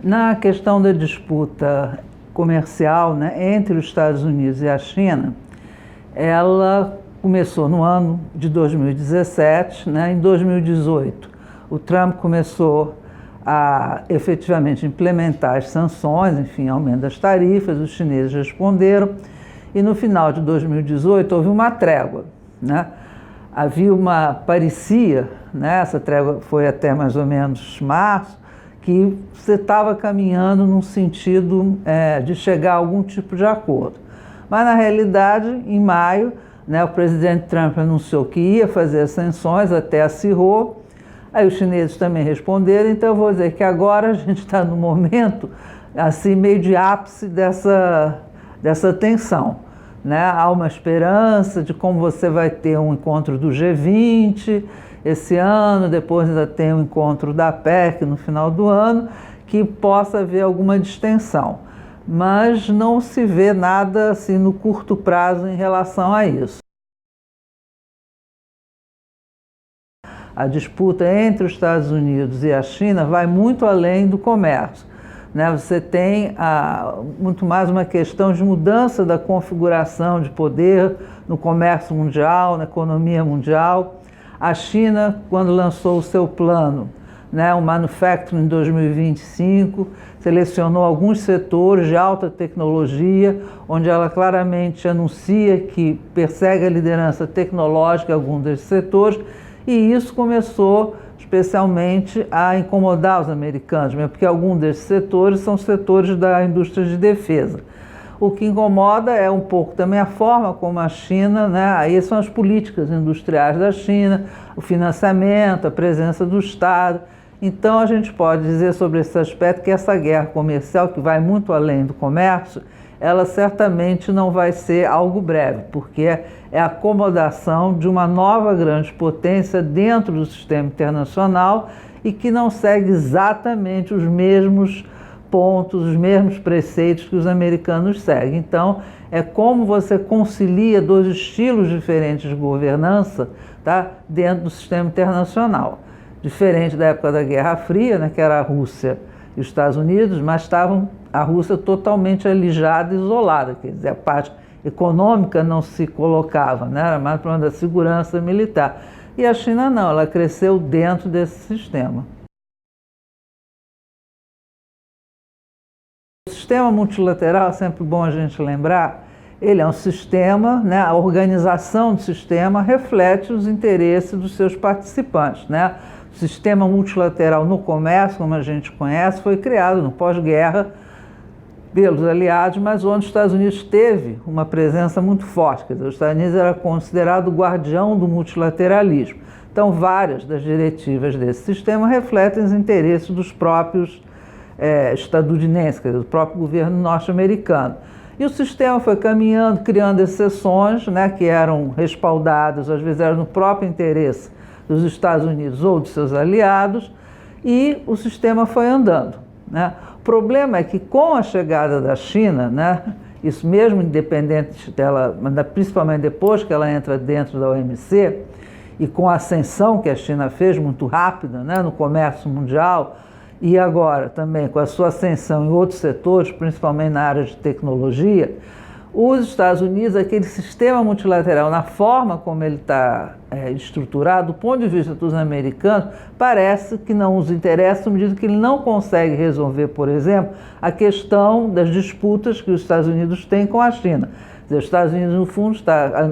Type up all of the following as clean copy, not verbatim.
Na questão da disputa comercial, né, entre os Estados Unidos e a China, ela começou no ano de 2017, né, em 2018. O Trump começou a efetivamente implementar as sanções, enfim, aumento das tarifas, os chineses responderam, e no final de 2018 houve uma trégua, né? Parecia, né, essa trégua foi até mais ou menos março, que você estava caminhando num sentido de chegar a algum tipo de acordo. Mas, na realidade, em maio, né, o presidente Trump anunciou que ia fazer as sanções, até acirrou, aí os chineses também responderam, então eu vou dizer que agora a gente está no momento, assim, meio de ápice dessa tensão, né? Há uma esperança de como você vai ter um encontro do G20 esse ano, depois ainda tem o encontro da APEC no final do ano, que possa haver alguma distensão. Mas não se vê nada assim no curto prazo em relação a isso. A disputa entre os Estados Unidos e a China vai muito além do comércio, né? Você tem muito mais uma questão de mudança da configuração de poder no comércio mundial, na economia mundial. A China, quando lançou o seu plano, né, o Manufacturing em 2025, selecionou alguns setores de alta tecnologia, onde ela claramente anuncia que persegue a liderança tecnológica em alguns desses setores, e isso começou especialmente a incomodar os americanos, porque alguns desses setores são setores da indústria de defesa. O que incomoda é um pouco também a forma como a China, né, aí são as políticas industriais da China, o financiamento, a presença do Estado. Então a gente pode dizer sobre esse aspecto que essa guerra comercial, que vai muito além do comércio, ela certamente não vai ser algo breve, porque é a acomodação de uma nova grande potência dentro do sistema internacional e que não segue exatamente os mesmos pontos, os mesmos preceitos que os americanos seguem. Então, é como você concilia dois estilos diferentes de governança, tá, dentro do sistema internacional. Diferente da época da Guerra Fria, né, que era a Rússia e os Estados Unidos, mas estavam a Rússia totalmente alijada e isolada, quer dizer, a parte econômica não se colocava, né, era mais problema da segurança militar. E a China não, ela cresceu dentro desse sistema. O sistema multilateral, é sempre bom a gente lembrar, ele é um sistema, né, a organização do sistema reflete os interesses dos seus participantes, né? O sistema multilateral no comércio, como a gente conhece, foi criado no pós-guerra pelos aliados, mas onde os Estados Unidos teve uma presença muito forte. Quer dizer, os Estados Unidos era considerado o guardião do multilateralismo. Então, várias das diretivas desse sistema refletem os interesses dos próprios estadunidenses, quer dizer, do próprio governo norte-americano. E o sistema foi caminhando, criando exceções, né, que eram respaldadas, às vezes eram no próprio interesse dos Estados Unidos ou dos seus aliados, e o sistema foi andando, né? O problema é que com a chegada da China, né, isso mesmo independente dela, mas principalmente depois que ela entra dentro da OMC, e com a ascensão que a China fez muito rápida, né, no comércio mundial, e agora também com a sua ascensão em outros setores, principalmente na área de tecnologia, os Estados Unidos, aquele sistema multilateral, na forma como ele está estruturado, do ponto de vista dos americanos, parece que não os interessa, no medida que ele não consegue resolver, por exemplo, a questão das disputas que os Estados Unidos têm com a China. Quer dizer, os Estados Unidos, no fundo, está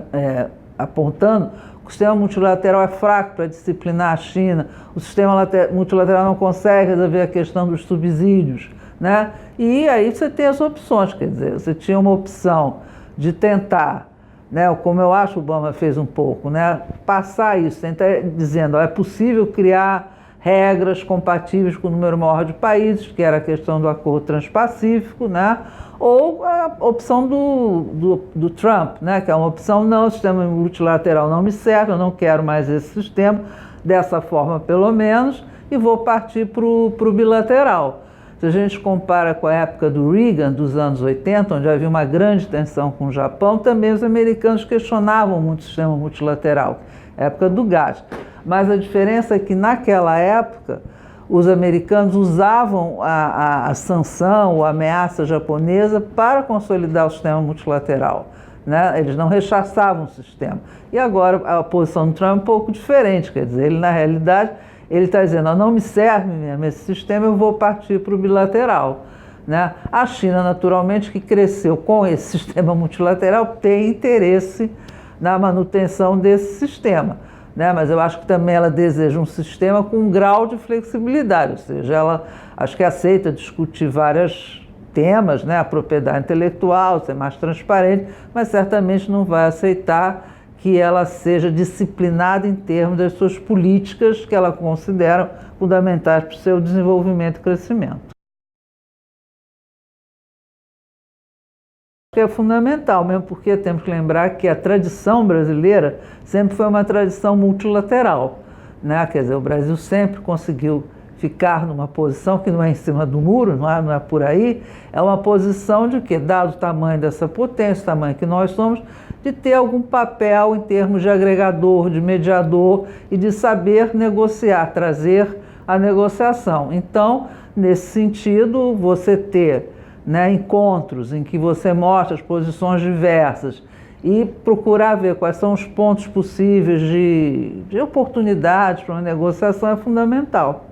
apontando que o sistema multilateral é fraco para disciplinar a China, o sistema multilateral não consegue resolver a questão dos subsídios, né? E aí você tem as opções, quer dizer, você tinha uma opção de tentar, né, como eu acho que o Obama fez um pouco, né, passar isso, tentar dizendo, é possível criar regras compatíveis com o número maior de países, que era a questão do acordo transpacífico, né, ou a opção do Trump, né, que é uma opção, não, o sistema multilateral não me serve, eu não quero mais esse sistema, dessa forma pelo menos, e vou partir para o bilateral. Se a gente compara com a época do Reagan, dos anos 80, onde havia uma grande tensão com o Japão, também os americanos questionavam muito o sistema multilateral, época do gás. Mas a diferença é que naquela época os americanos usavam a sanção ou a ameaça japonesa para consolidar o sistema multilateral, né? Eles não rechaçavam o sistema. E agora a posição do Trump é um pouco diferente, quer dizer, ele na realidade ele está dizendo, não me serve mesmo esse sistema, eu vou partir para o bilateral, né? A China, naturalmente, que cresceu com esse sistema multilateral, tem interesse na manutenção desse sistema, né? Mas eu acho que também ela deseja um sistema com um grau de flexibilidade, ou seja, ela acho que aceita discutir vários temas, né? A propriedade intelectual, ser mais transparente, mas certamente não vai aceitar que ela seja disciplinada em termos das suas políticas que ela considera fundamentais para o seu desenvolvimento e crescimento. É fundamental, mesmo porque temos que lembrar que a tradição brasileira sempre foi uma tradição multilateral, né? Quer dizer, o Brasil sempre conseguiu ficar numa posição que não é em cima do muro, não é por aí, é uma posição de que, dado o tamanho dessa potência, o tamanho que nós somos, de ter algum papel em termos de agregador, de mediador e de saber negociar, trazer a negociação. Então, nesse sentido, você ter, né, encontros em que você mostra as posições diversas e procurar ver quais são os pontos possíveis de oportunidades para uma negociação é fundamental.